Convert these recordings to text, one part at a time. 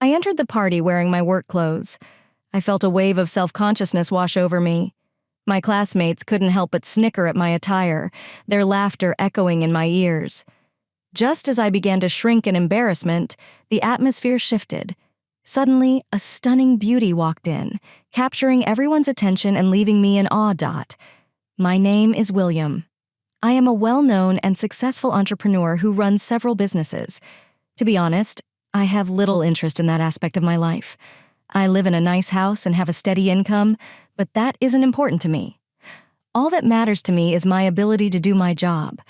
I entered the party wearing my work clothes. I felt a wave of self-consciousness wash over me. My classmates couldn't help but snicker at my attire, their laughter echoing in my ears. Just as I began to shrink in embarrassment, the atmosphere shifted. Suddenly, a stunning beauty walked in, capturing everyone's attention and leaving me in awe. My name is William. I am a well-known and successful entrepreneur who runs several businesses. To be honest, I have little interest in that aspect of my life. I live in a nice house and have a steady income, but that isn't important to me. All that matters to me is my ability to do my job.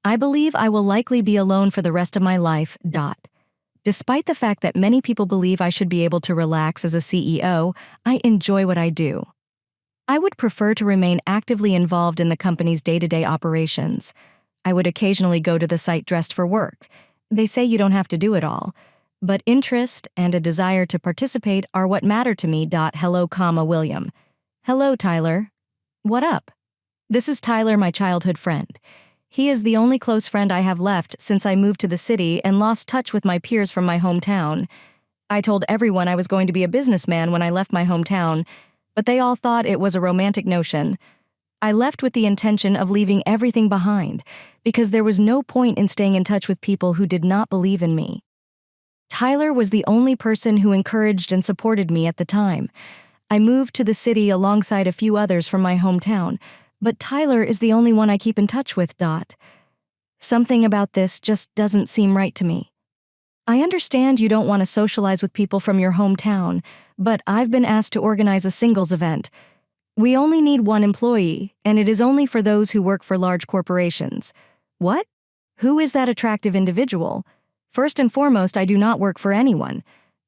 I believe I will likely be alone for the rest of my life. Despite the fact that many people believe I should be able to relax as a CEO, I enjoy what I do. I would prefer to remain actively involved in the company's day-to-day operations. I would occasionally go to the site dressed for work. They say you don't have to do it all. But interest and a desire to participate are what matter to me. Hello, William. Hello, Tyler. What up? This is Tyler, my childhood friend. He is the only close friend I have left since I moved to the city and lost touch with my peers from my hometown. I told everyone I was going to be a businessman when I left my hometown, but they all thought it was a romantic notion. I left with the intention of leaving everything behind, because there was no point in staying in touch with people who did not believe in me. Tyler was the only person who encouraged and supported me at the time. I moved to the city alongside a few others from my hometown, but Tyler is the only one I keep in touch with. Something about this just doesn't seem right to me. I understand you don't want to socialize with people from your hometown, but I've been asked to organize a singles event. We only need one employee, and it is only for those who work for large corporations. What? Who is that attractive individual? First and foremost, I do not work for anyone.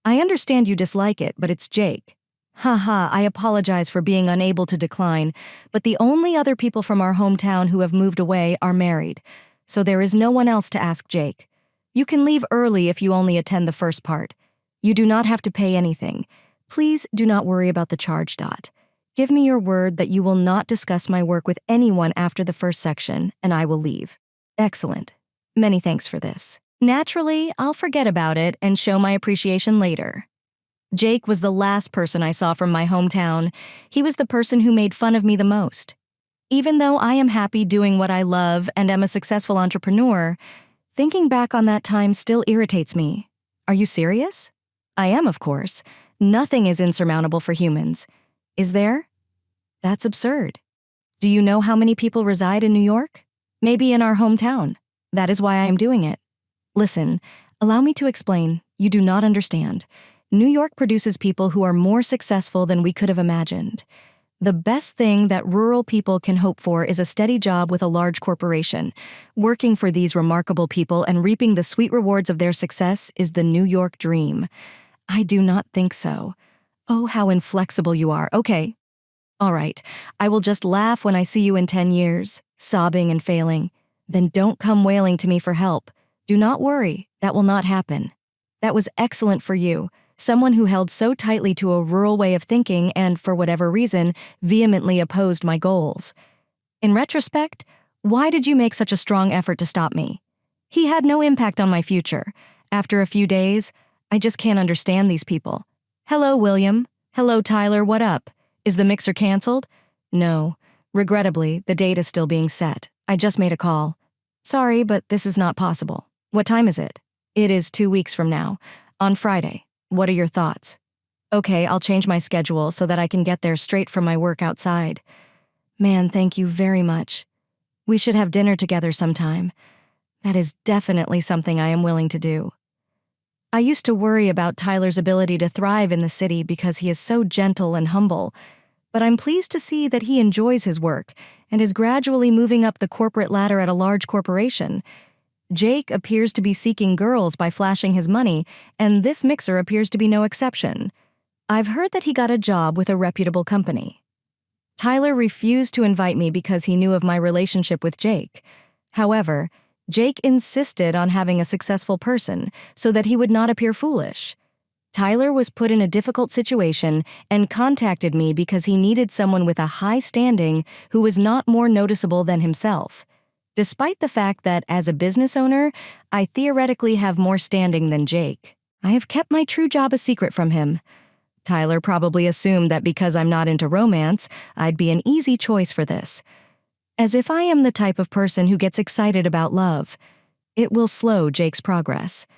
I understand you dislike it, but it's Jake. Haha, I apologize for being unable to decline, but the only other people from our hometown who have moved away are married, so there is no one else to ask Jake. You can leave early if you only attend the first part. You do not have to pay anything. Please do not worry about the charge. Give me your word that you will not discuss my work with anyone after the first section, and I will leave. Excellent. Many thanks for this. Naturally, I'll forget about it and show my appreciation later. Jake was the last person I saw from my hometown. He was the person who made fun of me the most. Even though I am happy doing what I love and am a successful entrepreneur, thinking back on that time still irritates me. Are you serious? I am, of course. Nothing is insurmountable for humans. Is there? That's absurd. Do you know how many people reside in New York? Maybe in our hometown. That is why I am doing it. Listen, allow me to explain. You do not understand. New York produces people who are more successful than we could have imagined. The best thing that rural people can hope for is a steady job with a large corporation. Working for these remarkable people and reaping the sweet rewards of their success is the New York dream. I do not think so. Oh, how inflexible you are. Okay. All right. I will just laugh when I see you in 10 years, sobbing and failing. Then don't come wailing to me for help. Do not worry. That will not happen. That was excellent for you. Someone who held so tightly to a rural way of thinking and, for whatever reason, vehemently opposed my goals. In retrospect, why did you make such a strong effort to stop me? He had no impact on my future. After a few days, I just can't understand these people. Hello, William. Hello, Tyler. What up? Is the mixer canceled? No. Regrettably, the date is still being set. I just made a call. Sorry, but this is not possible. What time is it? It is 2 weeks from now, on Friday. What are your thoughts? Okay, I'll change my schedule so that I can get there straight from my work outside. Man, thank you very much. We should have dinner together sometime. That is definitely something I am willing to do. I used to worry about Tyler's ability to thrive in the city because he is so gentle and humble, but I'm pleased to see that he enjoys his work and is gradually moving up the corporate ladder at a large corporation. Jake appears to be seeking girls by flashing his money, and this mixer appears to be no exception. I've heard that he got a job with a reputable company. Tyler refused to invite me because he knew of my relationship with Jake. However, Jake insisted on having a successful person so that he would not appear foolish. Tyler was put in a difficult situation and contacted me because he needed someone with a high standing who was not more noticeable than himself. Despite the fact that, as a business owner, I theoretically have more standing than Jake. I have kept my true job a secret from him. Tyler probably assumed that because I'm not into romance, I'd be an easy choice for this. As if I am the type of person who gets excited about love. It will slow Jake's progress.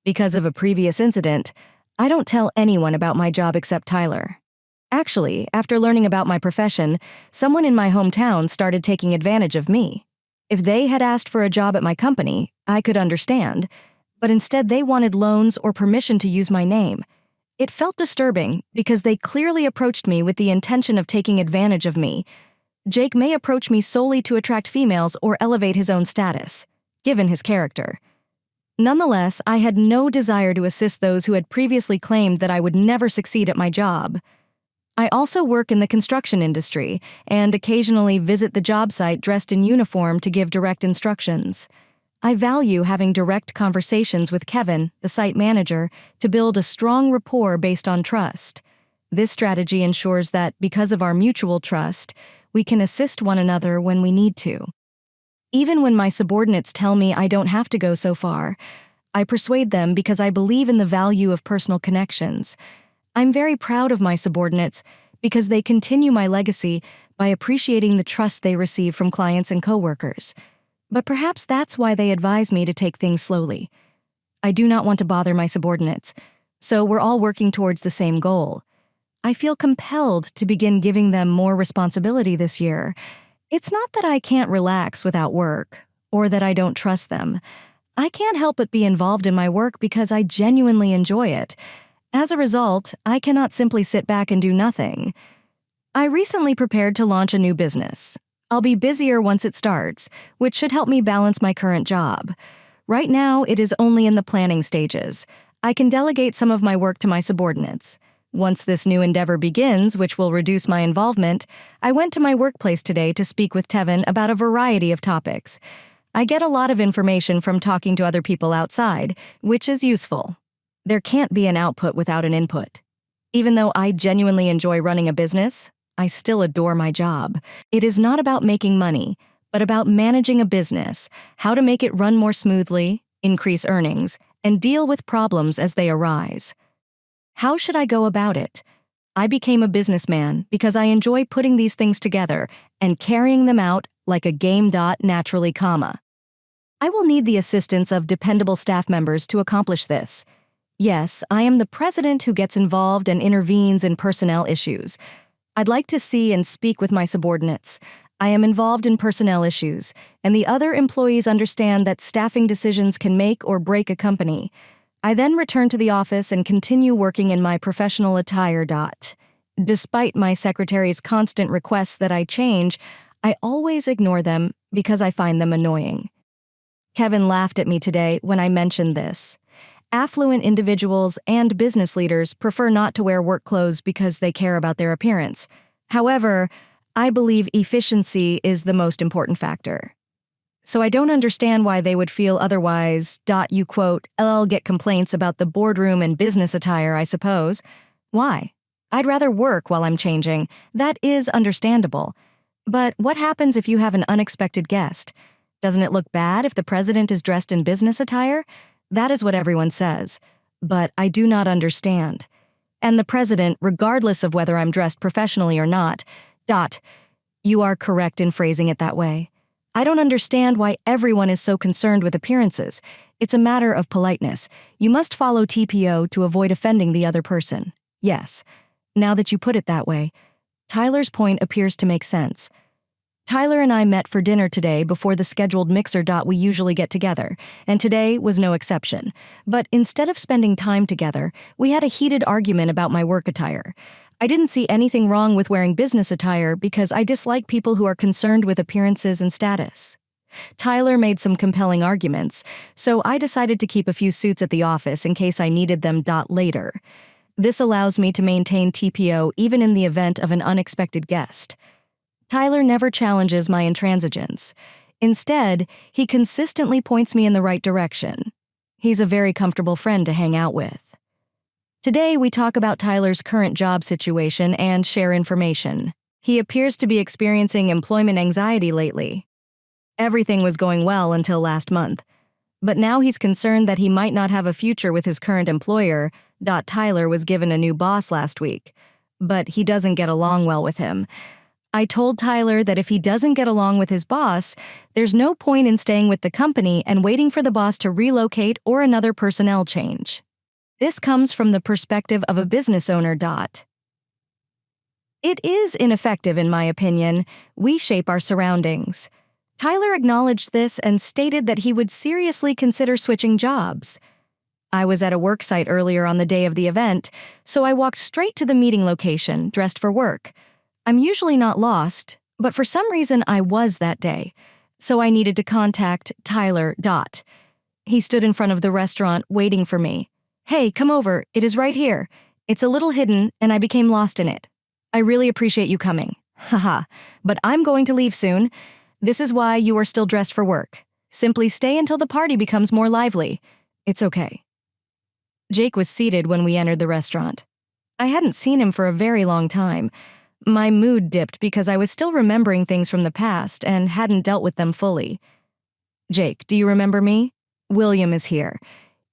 Because of a previous incident, I don't tell anyone about my job except Tyler. Actually, after learning about my profession, someone in my hometown started taking advantage of me. If they had asked for a job at my company, I could understand, but instead they wanted loans or permission to use my name. It felt disturbing because they clearly approached me with the intention of taking advantage of me. Jake may approach me solely to attract females or elevate his own status, given his character. Nonetheless, I had no desire to assist those who had previously claimed that I would never succeed at my job. I also work in the construction industry and occasionally visit the job site dressed in uniform to give direct instructions. I value having direct conversations with Kevin, the site manager, to build a strong rapport based on trust. This strategy ensures that, because of our mutual trust, we can assist one another when we need to. Even when my subordinates tell me I don't have to go so far, I persuade them because I believe in the value of personal connections. I'm very proud of my subordinates because they continue my legacy by appreciating the trust they receive from clients and coworkers. But perhaps that's why they advise me to take things slowly. I do not want to bother my subordinates, so we're all working towards the same goal. I feel compelled to begin giving them more responsibility this year. It's not that I can't relax without work, or that I don't trust them. I can't help but be involved in my work because I genuinely enjoy it. As a result, I cannot simply sit back and do nothing. I recently prepared to launch a new business. I'll be busier once it starts, which should help me balance my current job. Right now, it is only in the planning stages. I can delegate some of my work to my subordinates. Once this new endeavor begins, which will reduce my involvement, I went to my workplace today to speak with Tevin about a variety of topics. I get a lot of information from talking to other people outside, which is useful. There can't be an output without an input. Even though I genuinely enjoy running a business, I still adore my job. It is not about making money, but about managing a business, how to make it run more smoothly, increase earnings, and deal with problems as they arise. How should I go about it? I became a businessman because I enjoy putting these things together and carrying them out like a game. Naturally, I will need the assistance of dependable staff members to accomplish this. Yes, I am the president who gets involved and intervenes in personnel issues. I'd like to see and speak with my subordinates. I am involved in personnel issues, and the other employees understand that staffing decisions can make or break a company. I then return to the office and continue working in my professional attire. Despite my secretary's constant requests that I change, I always ignore them because I find them annoying. Kevin laughed at me today when I mentioned this. Affluent individuals and business leaders prefer not to wear work clothes because they care about their appearance. However, I believe efficiency is the most important factor. So I don't understand why they would feel otherwise. You quote, "I'll get complaints about the boardroom and business attire, I suppose." Why? I'd rather work while I'm changing. That is understandable. But what happens if you have an unexpected guest? Doesn't it look bad if the president is dressed in business attire? That is what everyone says. But I do not understand. And the president, regardless of whether I'm dressed professionally or not. You are correct in phrasing it that way. I don't understand why everyone is so concerned with appearances. It's a matter of politeness. You must follow TPO to avoid offending the other person. Yes. Now that you put it that way, Tyler's point appears to make sense. Tyler and I met for dinner today before the scheduled mixer. We usually get together, and today was no exception. But instead of spending time together, we had a heated argument about my work attire. I didn't see anything wrong with wearing business attire because I dislike people who are concerned with appearances and status. Tyler made some compelling arguments, so I decided to keep a few suits at the office in case I needed them. Later. This allows me to maintain TPO even in the event of an unexpected guest. Tyler never challenges my intransigence. Instead, he consistently points me in the right direction. He's a very comfortable friend to hang out with. Today, we talk about Tyler's current job situation and share information. He appears to be experiencing employment anxiety lately. Everything was going well until last month. But now he's concerned that he might not have a future with his current employer. Tyler was given a new boss last week, but he doesn't get along well with him. I told Tyler that if he doesn't get along with his boss, there's no point in staying with the company and waiting for the boss to relocate or another personnel change. This comes from the perspective of a business owner. It is ineffective, in my opinion. We shape our surroundings. Tyler acknowledged this and stated that he would seriously consider switching jobs. I was at a work site earlier on the day of the event, so I walked straight to the meeting location, dressed for work. I'm usually not lost, but for some reason I was that day, so I needed to contact Tyler. He stood in front of the restaurant waiting for me. Hey, come over, it is right here. It's a little hidden and I became lost in it. I really appreciate you coming. Haha, but I'm going to leave soon. This is why you are still dressed for work. Simply stay until the party becomes more lively. It's okay. Jake was seated when we entered the restaurant. I hadn't seen him for a very long time. My mood dipped because I was still remembering things from the past and hadn't dealt with them fully. Jake, do you remember me? William is here.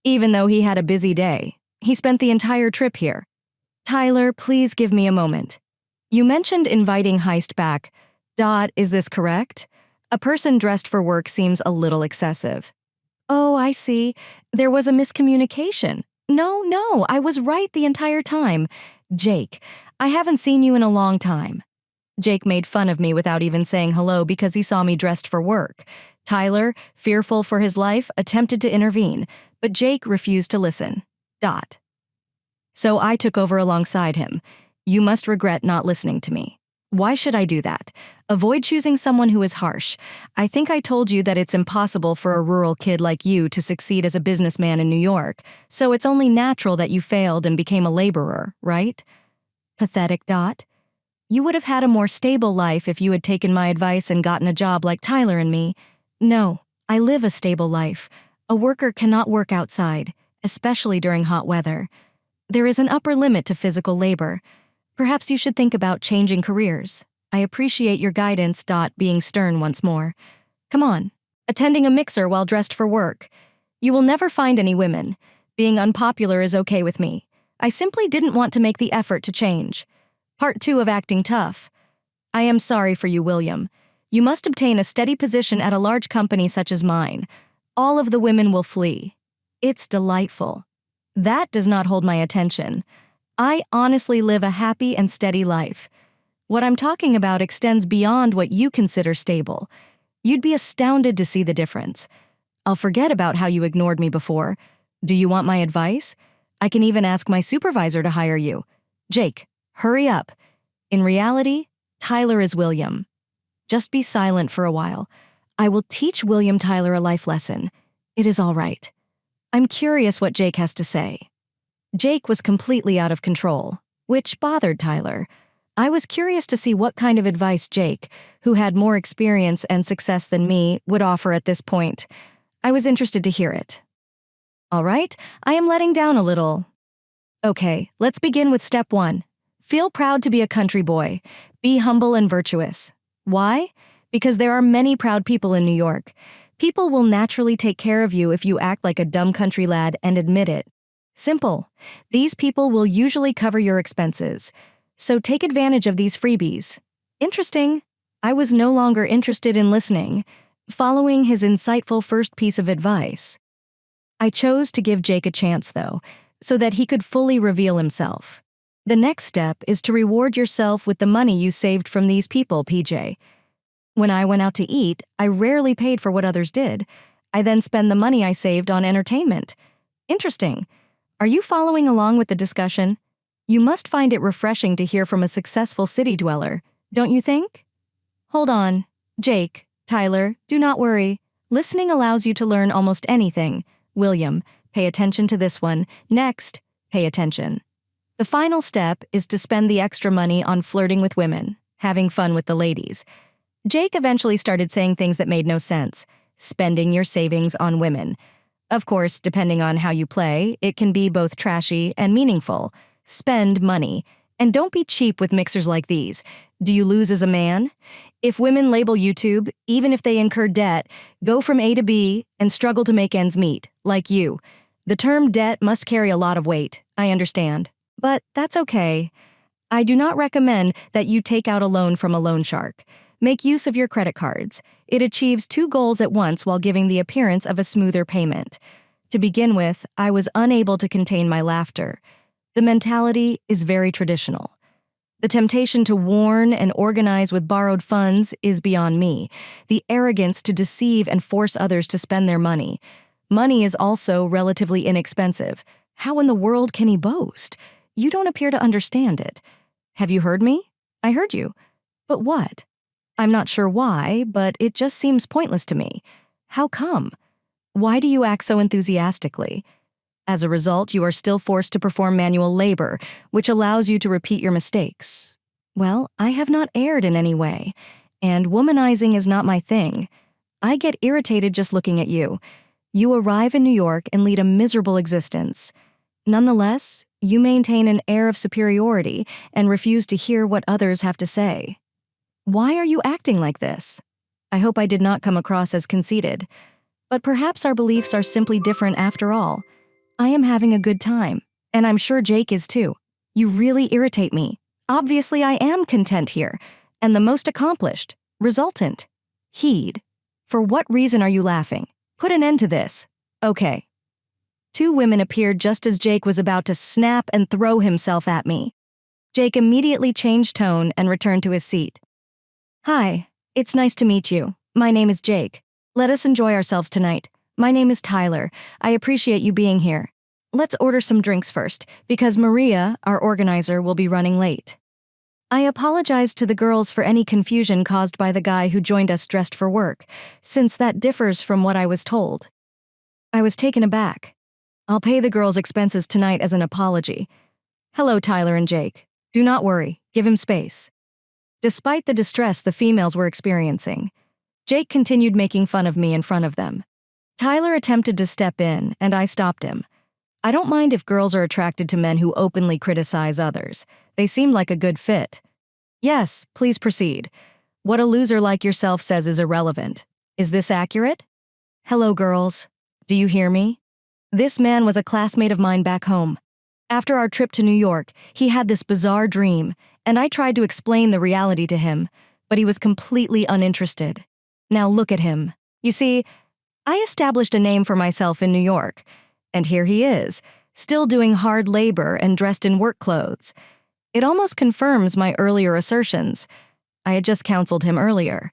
Even though he had a busy day, he spent the entire trip here. Tyler, please give me a moment. You mentioned inviting Heist back. Is this correct? A person dressed for work seems a little excessive. Oh, I see. There was a miscommunication. No, I was right the entire time. Jake, I haven't seen you in a long time. Jake made fun of me without even saying hello because he saw me dressed for work. Tyler, fearful for his life, attempted to intervene, but Jake refused to listen. So I took over alongside him. You must regret not listening to me. Why should I do that? Avoid choosing someone who is harsh. I think I told you that it's impossible for a rural kid like you to succeed as a businessman in New York, so it's only natural that you failed and became a laborer, right? Pathetic. You would have had a more stable life if you had taken my advice and gotten a job like Tyler and me. No, I live a stable life. A worker cannot work outside, especially during hot weather. There is an upper limit to physical labor. Perhaps you should think about changing careers. I appreciate your guidance. Being stern once more. Come on, attending a mixer while dressed for work. You will never find any women. Being unpopular is okay with me. I simply didn't want to make the effort to change. Part 2 of acting tough. I am sorry for you, William. You must obtain a steady position at a large company such as mine. All of the women will flee. It's delightful. That does not hold my attention. I honestly live a happy and steady life. What I'm talking about extends beyond what you consider stable. You'd be astounded to see the difference. I'll forget about how you ignored me before. Do you want my advice? I can even ask my supervisor to hire you. Jake, hurry up. In reality, Tyler is William. Just be silent for a while. I will teach William Tyler a life lesson. It is all right. I'm curious what Jake has to say. Jake was completely out of control, which bothered Tyler. I was curious to see what kind of advice Jake, who had more experience and success than me, would offer at this point. I was interested to hear it. All right, I am letting down a little. Okay, let's begin with step 1. Feel proud to be a country boy. Be humble and virtuous. Why? Because there are many proud people in New York. People will naturally take care of you if you act like a dumb country lad and admit it. Simple. These people will usually cover your expenses. So take advantage of these freebies. Interesting. I was no longer interested in listening, following his insightful first piece of advice. I chose to give Jake a chance, though, so that he could fully reveal himself. The next step is to reward yourself with the money you saved from these people, PJ. When I went out to eat, I rarely paid for what others did. I then spend the money I saved on entertainment. Interesting. Are you following along with the discussion? You must find it refreshing to hear from a successful city dweller, don't you think? Hold on. Jake, Tyler, do not worry. Listening allows you to learn almost anything. William, pay attention to this one. Next, pay attention. The final step is to spend the extra money on flirting with women, having fun with the ladies. Jake eventually started saying things that made no sense. Spending your savings on women. Of course, depending on how you play, it can be both trashy and meaningful. Spend money. And don't be cheap with mixers like these. Do you lose as a man? If women label YouTube, even if they incur debt, go from A to B, and struggle to make ends meet, like you. The term debt must carry a lot of weight, I understand. But that's okay. I do not recommend that you take out a loan from a loan shark. Make use of your credit cards. It achieves two goals at once while giving the appearance of a smoother payment. To begin with, I was unable to contain my laughter. The mentality is very traditional. The temptation to warn and organize with borrowed funds is beyond me. The arrogance to deceive and force others to spend their money. Money is also relatively inexpensive. How in the world can he boast? You don't appear to understand it. Have you heard me? I heard you. But what? I'm not sure why, but it just seems pointless to me. How come? Why do you act so enthusiastically? As a result, you are still forced to perform manual labor, which allows you to repeat your mistakes. Well, I have not erred in any way, and womanizing is not my thing. I get irritated just looking at you. You arrive in New York and lead a miserable existence. Nonetheless, you maintain an air of superiority and refuse to hear what others have to say. Why are you acting like this? I hope I did not come across as conceited, but perhaps our beliefs are simply different after all. I am having a good time, and I'm sure Jake is too. You really irritate me. Obviously, I am content here, and the most accomplished, resultant. Heed. For what reason are you laughing? Put an end to this. Okay. Two women appeared just as Jake was about to snap and throw himself at me. Jake immediately changed tone and returned to his seat. Hi, it's nice to meet you. My name is Jake. Let us enjoy ourselves tonight. My name is Tyler. I appreciate you being here. Let's order some drinks first, because Maria, our organizer, will be running late. I apologize to the girls for any confusion caused by the guy who joined us dressed for work, since that differs from what I was told. I was taken aback. I'll pay the girls' expenses tonight as an apology. Hello, Tyler and Jake. Do not worry. Give him space. Despite the distress the females were experiencing, Jake continued making fun of me in front of them. Tyler attempted to step in, and I stopped him. I don't mind if girls are attracted to men who openly criticize others. They seem like a good fit. Yes, please proceed. What a loser like yourself says is irrelevant. Is this accurate? Hello, girls. Do you hear me? This man was a classmate of mine back home. After our trip to New York, he had this bizarre dream, and I tried to explain the reality to him, but he was completely uninterested. Now look at him. You see, I established a name for myself in New York, and here he is, still doing hard labor and dressed in work clothes. It almost confirms my earlier assertions. I had just counseled him earlier.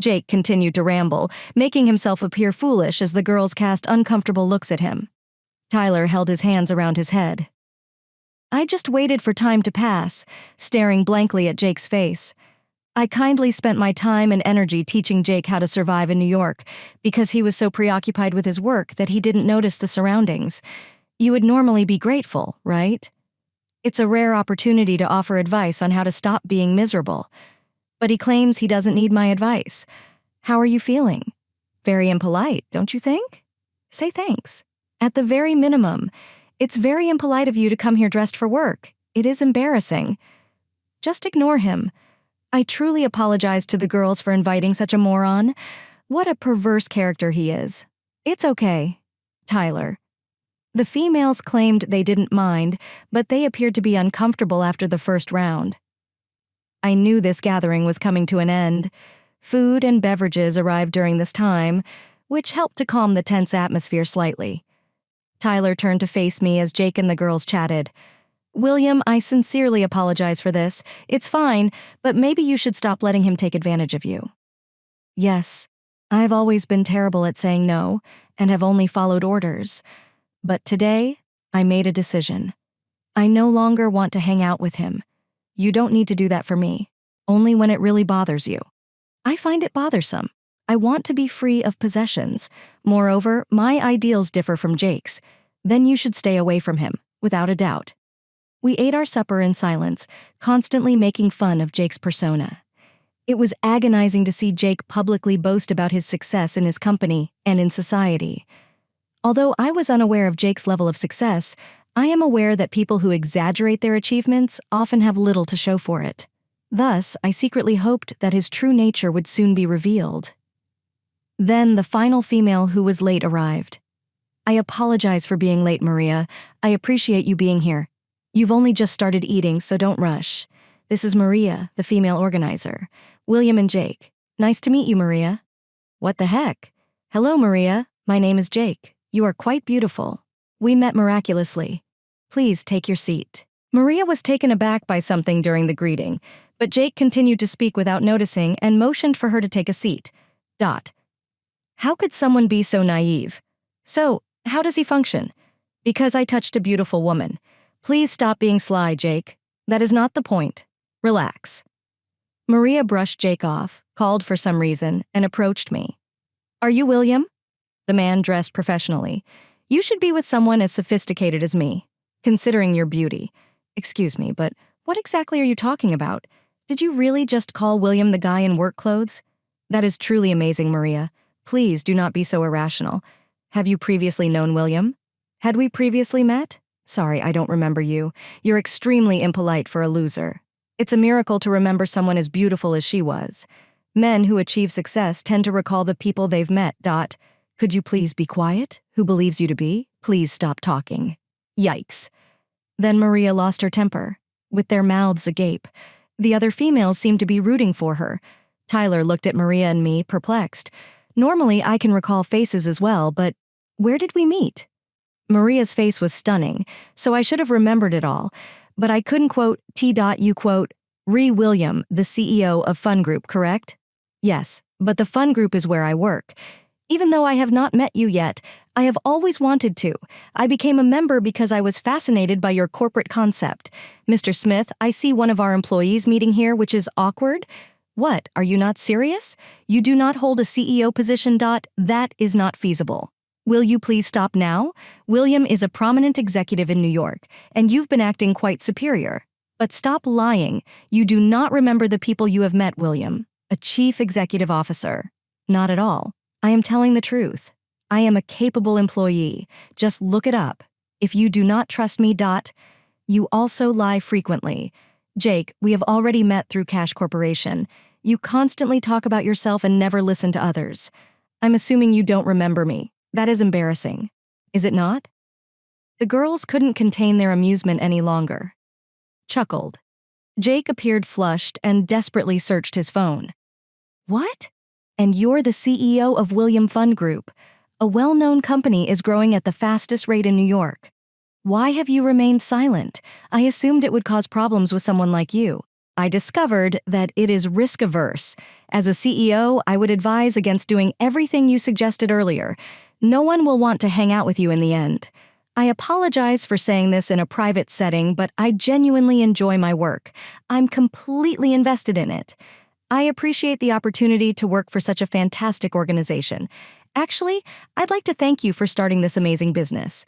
Jake continued to ramble, making himself appear foolish as the girls cast uncomfortable looks at him. Tyler held his hands around his head. I just waited for time to pass, staring blankly at Jake's face. I kindly spent my time and energy teaching Jake how to survive in New York because he was so preoccupied with his work that he didn't notice the surroundings. You would normally be grateful, right? It's a rare opportunity to offer advice on how to stop being miserable. But he claims he doesn't need my advice. How are you feeling? Very impolite, don't you think? Say thanks. At the very minimum, it's very impolite of you to come here dressed for work. It is embarrassing. Just ignore him. I truly apologize to the girls for inviting such a moron. What a perverse character he is. It's okay. Tyler. The females claimed they didn't mind, but they appeared to be uncomfortable after the first round. I knew this gathering was coming to an end. Food and beverages arrived during this time, which helped to calm the tense atmosphere slightly. Tyler turned to face me as Jake and the girls chatted. William, I sincerely apologize for this. It's fine, but maybe you should stop letting him take advantage of you. Yes, I've always been terrible at saying no and have only followed orders. But today, I made a decision. I no longer want to hang out with him. You don't need to do that for me, only when it really bothers you. I find it bothersome. I want to be free of possessions. Moreover, my ideals differ from Jake's. Then you should stay away from him, without a doubt. We ate our supper in silence, constantly making fun of Jake's persona. It was agonizing to see Jake publicly boast about his success in his company and in society. Although I was unaware of Jake's level of success, I am aware that people who exaggerate their achievements often have little to show for it. Thus, I secretly hoped that his true nature would soon be revealed. Then the final female who was late arrived. I apologize for being late, Maria. I appreciate you being here. You've only just started eating, so don't rush. This is Maria, the female organizer. William and Jake. Nice to meet you, Maria. What the heck? Hello, Maria. My name is Jake. You are quite beautiful. We met miraculously. Please take your seat. Maria was taken aback by something during the greeting, but Jake continued to speak without noticing and motioned for her to take a seat. How could someone be so naive? So, how does he function? Because I touched a beautiful woman. Please stop being sly, Jake. That is not the point. Relax. Maria brushed Jake off, called for some reason, and approached me. Are you William? The man dressed professionally. You should be with someone as sophisticated as me, considering your beauty. Excuse me, but what exactly are you talking about? Did you really just call William the guy in work clothes? That is truly amazing, Maria. Please do not be so irrational. Have you previously known William? Had we previously met? Sorry, I don't remember you. You're extremely impolite for a loser. It's a miracle to remember someone as beautiful as she was. Men who achieve success tend to recall the people they've met. Could you please be quiet? Who believes you to be? Please stop talking. Yikes. Then Maria lost her temper, with their mouths agape. The other females seemed to be rooting for her. Tyler looked at Maria and me, perplexed. Normally, I can recall faces as well, but where did we meet? Maria's face was stunning, so I should have remembered it all, but I couldn't quote you quote, William, the CEO of Fun Group, correct? Yes, but the Fun Group is where I work. Even though I have not met you yet, I have always wanted to. I became a member because I was fascinated by your corporate concept. Mr. Smith, I see one of our employees meeting here, which is awkward. What, are you not serious? You do not hold a CEO position. That is not feasible. Will you please stop now? William is a prominent executive in New York, and you've been acting quite superior. But stop lying. You do not remember the people you have met, William. A chief executive officer. Not at all. I am telling the truth. I am a capable employee. Just look it up. If you do not trust me, you also lie frequently. Jake, we have already met through Cash Corporation. You constantly talk about yourself and never listen to others. I'm assuming you don't remember me. That is embarrassing. Is it not? The girls couldn't contain their amusement any longer. Chuckled. Jake appeared flushed and desperately searched his phone. What? And you're the CEO of William Fun Group. A well-known company is growing at the fastest rate in New York. Why have you remained silent? I assumed it would cause problems with someone like you. I discovered that it is risk-averse. As a CEO, I would advise against doing everything you suggested earlier. No one will want to hang out with you in the end. I apologize for saying this in a private setting, but I genuinely enjoy my work. I'm completely invested in it. I appreciate the opportunity to work for such a fantastic organization. Actually, I'd like to thank you for starting this amazing business.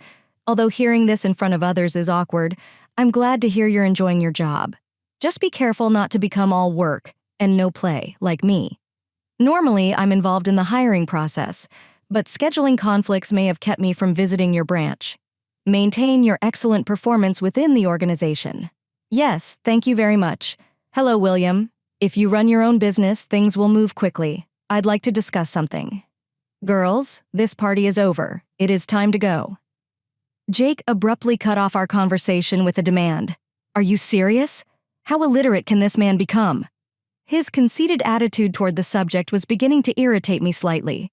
Although hearing this in front of others is awkward, I'm glad to hear you're enjoying your job. Just be careful not to become all work and no play, like me. Normally, I'm involved in the hiring process, but scheduling conflicts may have kept me from visiting your branch. Maintain your excellent performance within the organization. Yes, thank you very much. Hello, William. If you run your own business, things will move quickly. I'd like to discuss something. Girls, this party is over. It is time to go. Jake abruptly cut off our conversation with a demand. Are you serious? How illiterate can this man become? His conceited attitude toward the subject was beginning to irritate me slightly.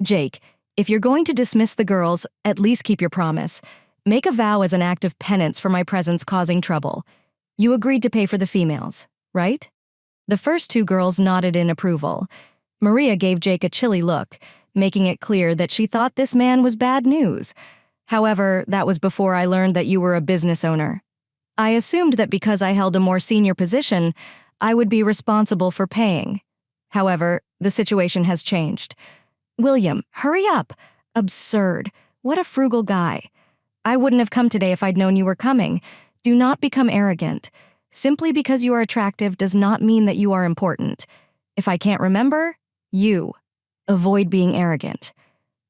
Jake, if you're going to dismiss the girls, at least keep your promise. Make a vow as an act of penance for my presence causing trouble. You agreed to pay for the females, right? The first two girls nodded in approval. Maria gave Jake a chilly look, making it clear that she thought this man was bad news. However, that was before I learned that you were a business owner. I assumed that because I held a more senior position, I would be responsible for paying. However, the situation has changed. William, hurry up! Absurd. What a frugal guy. I wouldn't have come today if I'd known you were coming. Do not become arrogant. Simply because you are attractive does not mean that you are important. If I can't remember, you. Avoid being arrogant.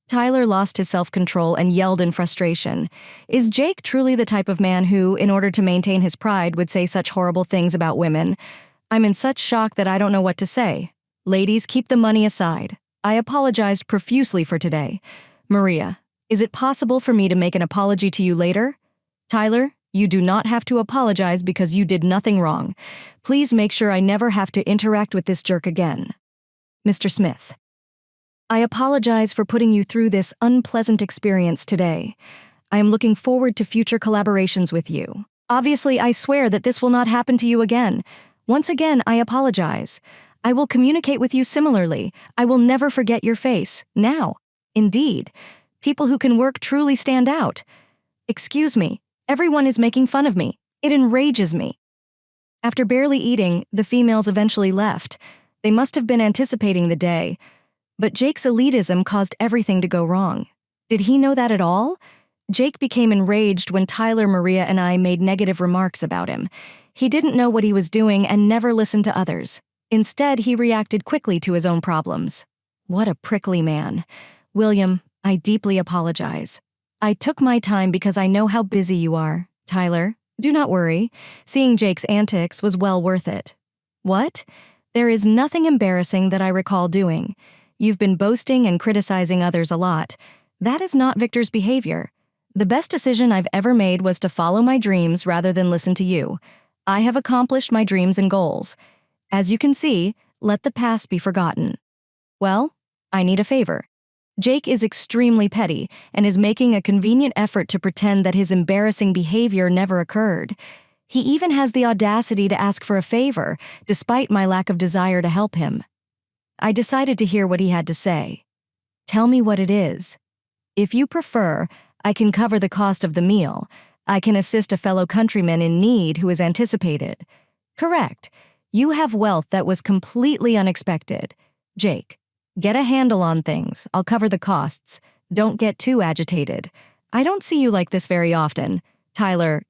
Tyler lost his self-control and yelled in frustration. Is Jake truly the type of man who, in order to maintain his pride, would say such horrible things about women? I'm in such shock that I don't know what to say. Ladies, keep the money aside. I apologized profusely for today. Maria, is it possible for me to make an apology to you later? Tyler, you do not have to apologize because you did nothing wrong. Please make sure I never have to interact with this jerk again. Mr. Smith, I apologize for putting you through this unpleasant experience today. I am looking forward to future collaborations with you. Obviously, I swear that this will not happen to you again. Once again, I apologize. I will communicate with you similarly. I will never forget your face. Now. Indeed. People who can work truly stand out. Excuse me. Everyone is making fun of me. It enrages me. After barely eating, the females eventually left. They must have been anticipating the day. But Jake's elitism caused everything to go wrong. Did he know that at all? Jake became enraged when Tyler, Maria, and I made negative remarks about him. He didn't know what he was doing and never listened to others. Instead, he reacted quickly to his own problems. What a prickly man. William, I deeply apologize. I took my time because I know how busy you are. Tyler, do not worry. Seeing Jake's antics was well worth it. What? There is nothing embarrassing that I recall doing. You've been boasting and criticizing others a lot. That is not Victor's behavior. The best decision I've ever made was to follow my dreams rather than listen to you. I have accomplished my dreams and goals. As you can see, let the past be forgotten. Well, I need a favor. Jake is extremely petty and is making a convenient effort to pretend that his embarrassing behavior never occurred. He even has the audacity to ask for a favor, despite my lack of desire to help him. I decided to hear what he had to say. Tell me what it is. If you prefer, I can cover the cost of the meal. I can assist a fellow countryman in need who is anticipated. Correct. You have wealth that was completely unexpected. Jake, get a handle on things. I'll cover the costs. Don't get too agitated. I don't see you like this very often. Tyler,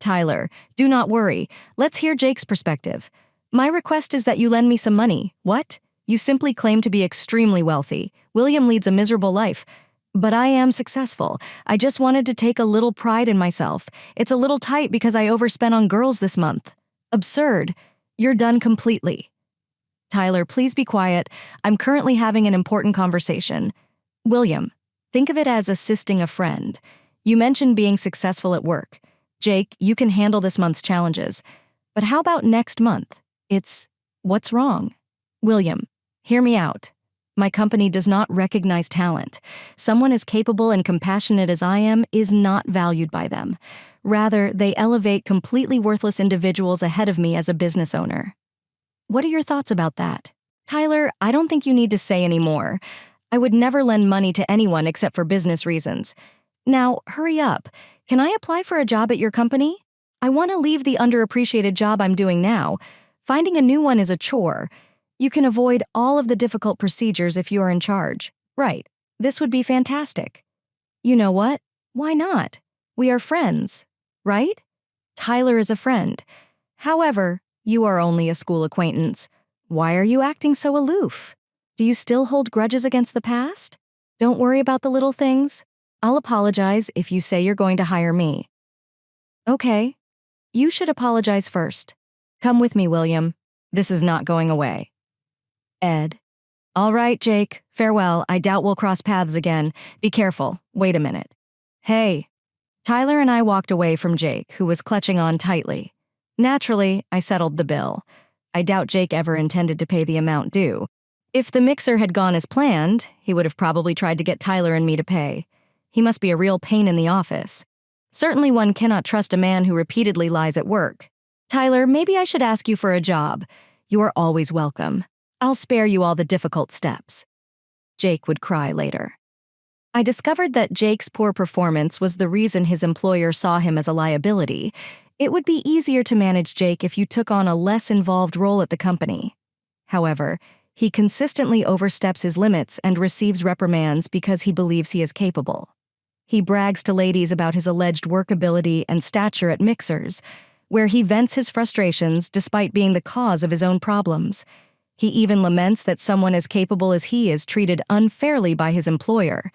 do not worry. Let's hear Jake's perspective. My request is that you lend me some money. What? You simply claim to be extremely wealthy. William leads a miserable life. But I am successful. I just wanted to take a little pride in myself. It's a little tight because I overspent on girls this month. Absurd. You're done completely. Tyler, please be quiet. I'm currently having an important conversation. William, think of it as assisting a friend. You mentioned being successful at work. Jake, you can handle this month's challenges. But how about next month? What's wrong? William, hear me out. My company does not recognize talent. Someone as capable and compassionate as I am is not valued by them. Rather, they elevate completely worthless individuals ahead of me as a business owner. What are your thoughts about that? Tyler, I don't think you need to say any more. I would never lend money to anyone except for business reasons. Now, hurry up. Can I apply for a job at your company? I want to leave the underappreciated job I'm doing now. Finding a new one is a chore. You can avoid all of the difficult procedures if you are in charge. Right. This would be fantastic. You know what? Why not? We are friends, right? Tyler is a friend. However, you are only a school acquaintance. Why are you acting so aloof? Do you still hold grudges against the past? Don't worry about the little things. I'll apologize if you say you're going to hire me. Okay. You should apologize first. Come with me, William. This is not going away. Ed. All right, Jake. Farewell. I doubt we'll cross paths again. Be careful. Wait a minute. Hey. Tyler and I walked away from Jake, who was clutching on tightly. Naturally, I settled the bill. I doubt Jake ever intended to pay the amount due. If the mixer had gone as planned, he would have probably tried to get Tyler and me to pay. He must be a real pain in the office. Certainly one cannot trust a man who repeatedly lies at work. Tyler, maybe I should ask you for a job. You are always welcome. I'll spare you all the difficult steps. Jake would cry later. I discovered that Jake's poor performance was the reason his employer saw him as a liability. It would be easier to manage Jake if you took on a less involved role at the company. However, he consistently oversteps his limits and receives reprimands because he believes he is capable. He brags to ladies about his alleged work ability and stature at mixers, where he vents his frustrations despite being the cause of his own problems. He even laments that someone as capable as he is treated unfairly by his employer.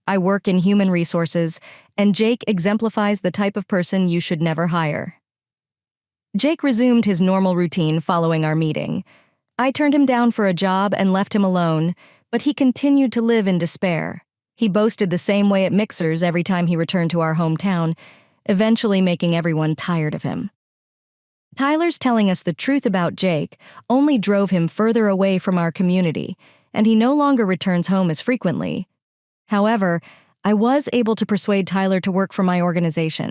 I work in human resources, and Jake exemplifies the type of person you should never hire. Jake resumed his normal routine following our meeting. I turned him down for a job and left him alone, but he continued to live in despair. He boasted the same way at mixers every time he returned to our hometown, eventually making everyone tired of him. Tyler's telling us the truth about Jake only drove him further away from our community, and he no longer returns home as frequently. However, I was able to persuade Tyler to work for my organization.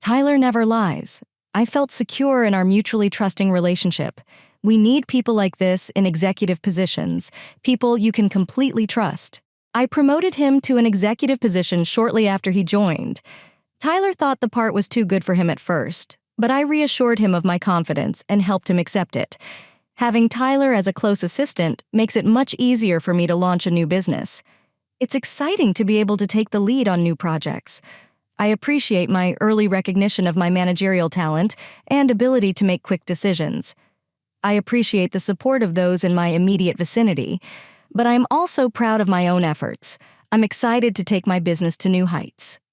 Tyler never lies. I felt secure in our mutually trusting relationship. We need people like this in executive positions, people you can completely trust. I promoted him to an executive position shortly after he joined. Tyler thought the part was too good for him at first, but I reassured him of my confidence and helped him accept it. Having Tyler as a close assistant makes it much easier for me to launch a new business. It's exciting to be able to take the lead on new projects. I appreciate my early recognition of my managerial talent and ability to make quick decisions. I appreciate the support of those in my immediate vicinity, but I'm also proud of my own efforts. I'm excited to take my business to new heights.